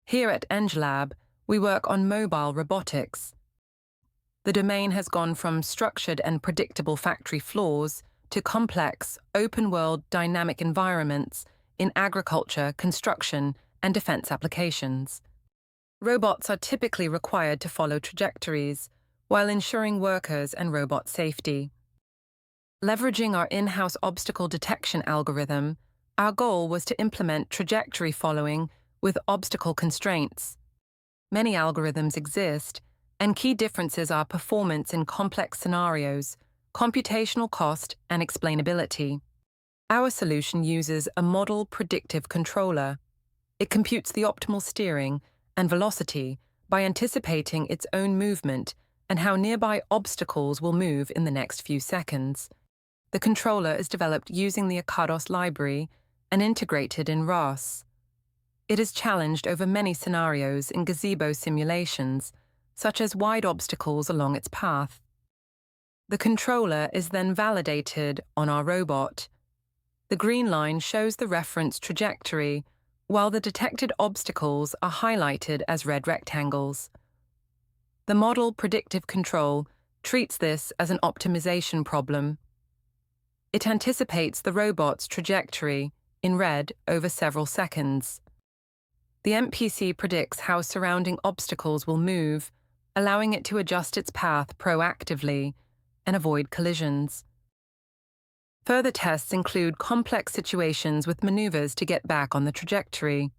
Here at EngLab, we work on mobile robotics. The domain has gone from structured and predictable factory floors to complex, open-world dynamic environments in agriculture, construction, and defense applications. Robots are typically required to follow trajectories while ensuring workers and robot safety. Leveraging our in-house obstacle detection algorithm, our goal was to implement trajectory following with obstacle constraints. Many algorithms exist, and key differences are performance in complex scenarios, computational cost, and explainability. Our solution uses a Model Predictive Controller. It computes the optimal steering and velocity by anticipating its own movement and how nearby obstacles will move in the next few seconds. The controller is developed using the Akados library and integrated in RAS. It is challenged over many scenarios in gazebo simulations, such as wide obstacles along its path. The controller is then validated on our robot. The green line shows the reference trajectory, while the detected obstacles are highlighted as red rectangles. The Model Predictive Control treats this as an optimization problem. It anticipates the robot's trajectory, in red, over several seconds. The MPC predicts how surrounding obstacles will move, allowing it to adjust its path proactively and avoid collisions. Further tests include complex situations with maneuvers to get back on the trajectory.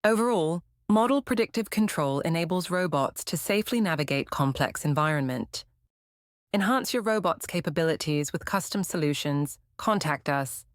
Overall, Model Predictive Control enables robots to safely navigate complex environment. Enhance your robot's capabilities with custom solutions. Contact us.